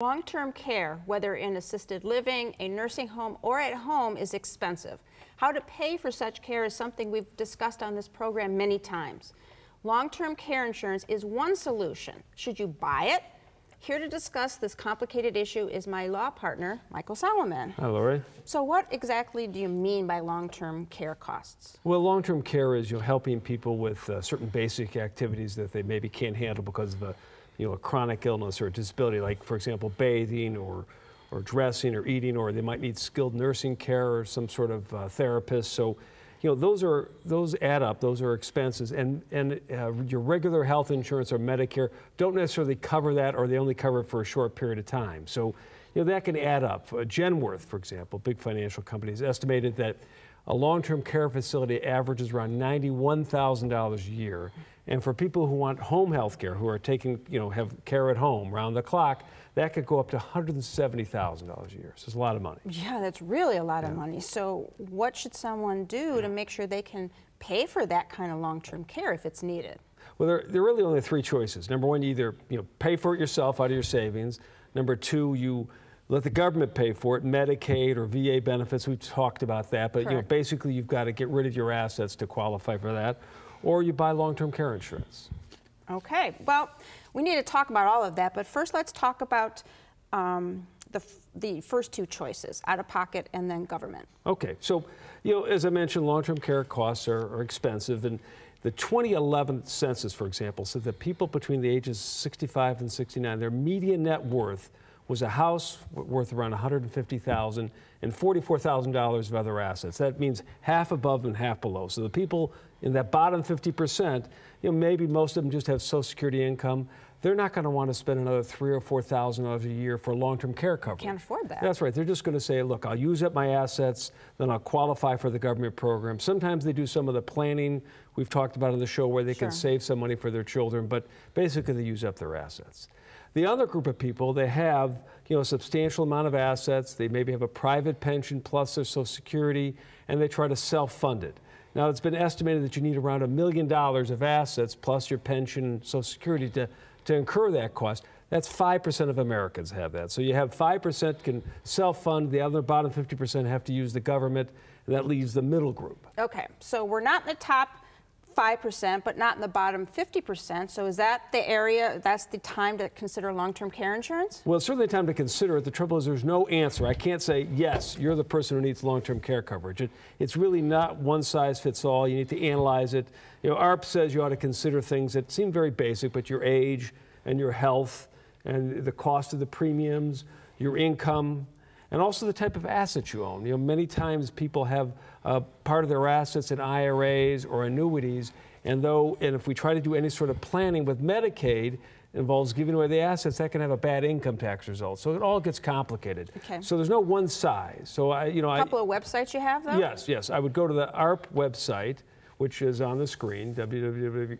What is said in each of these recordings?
Long-term care, whether in assisted living, a nursing home, or at home, is expensive. How to pay for such care is something we've discussed on this program many times. Long-term care insurance is one solution. Should you buy it? Here to discuss this complicated issue is my law partner, Michael Solomon. Hi, Lori. So what exactly do you mean by long-term care costs? Well, long-term care is helping people with certain basic activities that they maybe can't handle because of a chronic illness or a disability, like, for example, bathing or dressing or eating, or they might need skilled nursing care or some sort of therapist. So, those add up, those are expenses, and your regular health insurance or Medicare don't necessarily cover that, or they only cover it for a short period of time. So, that can add up. Genworth, for example, big financial companies, estimated that a long-term care facility averages around $91,000 a year. And for people who want home health care, who are taking, have care at home round the clock, that could go up to $170,000 a year. So it's a lot of money. Yeah, that's really a lot of money. So what should someone do to make sure they can pay for that kind of long-term care if it's needed? Well, there are really only three choices. Number one, you either pay for it yourself out of your savings. Number two, you let the government pay for it, Medicaid or VA benefits. We've talked about that, but basically you've got to get rid of your assets to qualify for that, or you buy long-term care insurance. Okay, well, we need to talk about all of that, but first let's talk about the first two choices, out-of-pocket and then government. Okay, so as I mentioned, long-term care costs are expensive, and the 2011 census, for example, said that people between the ages 65 and 69, their median net worth was a house worth around $150,000 and $44,000 of other assets. That means half above and half below. So the people in that bottom 50%, maybe most of them just have Social Security income. They're not going to want to spend another $3,000 or $4,000 a year for long-term care coverage. Can't afford that. That's right. They're just going to say, look, I'll use up my assets, then I'll qualify for the government program. Sometimes they do some of the planning we've talked about on the show where they can save some money for their children, but basically they use up their assets. The other group of people, they have a substantial amount of assets. They maybe have a private pension plus their Social Security, and they try to self-fund it. Now, it's been estimated that you need around $1 million of assets plus your pension and Social Security to incur that cost. That's 5% of Americans have that. So you have 5% can self-fund, the other bottom 50% have to use the government, and that leaves the middle group. Okay, so we're not in the top 5%, but not in the bottom 50%. So is that the area, that's the time to consider long-term care insurance? Well, it's certainly time to consider it. The trouble is there's no answer. I can't say, yes, you're the person who needs long-term care coverage. It's really not one size fits all. You need to analyze it. AARP says you ought to consider things that seem very basic, but your age and your health and the cost of the premiums, your income, and also the type of assets you own. Many times people have part of their assets in IRAs or annuities, and if we try to do any sort of planning with Medicaid, involves giving away the assets, that can have a bad income tax result. So it all gets complicated. Okay. So there's no one size. So a couple of websites you have, though? Yes. I would go to the AARP website, which is on the screen, www.arp.org,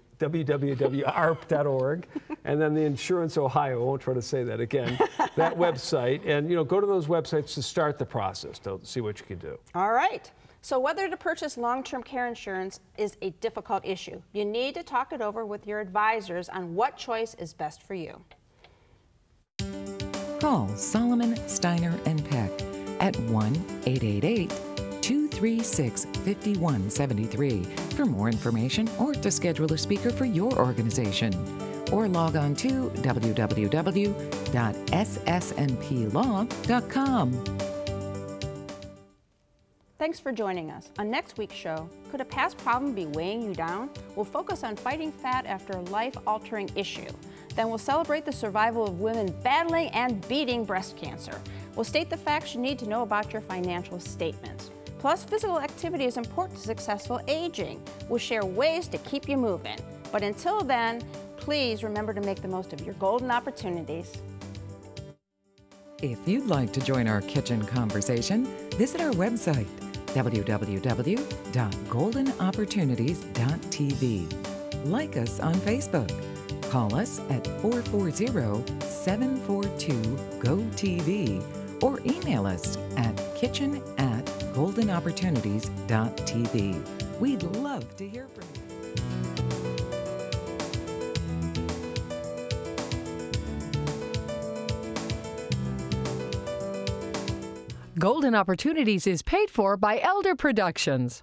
and then the Insurance Ohio, I won't try to say that again, that website, and go to those websites to start the process to see what you can do. All right. So whether to purchase long-term care insurance is a difficult issue. You need to talk it over with your advisors on what choice is best for you. Call Solomon, Steiner, and Peck at 1-888-236-5173 for more information or to schedule a speaker for your organization. Or log on to www.ssnplaw.com. Thanks for joining us. On next week's show, could a past problem be weighing you down? We'll focus on fighting fat after a life-altering issue. Then we'll celebrate the survival of women battling and beating breast cancer. We'll state the facts you need to know about your financial statements. Plus, physical activity is important to successful aging. We'll share ways to keep you moving. But until then, please remember to make the most of your golden opportunities. If you'd like to join our kitchen conversation, visit our website, www.goldenopportunities.tv. Like us on Facebook. Call us at 440-742-GO-TV or email us at kitchen@goldenopportunities.tv. We'd love to hear from you. Golden Opportunities is paid for by Elder Productions.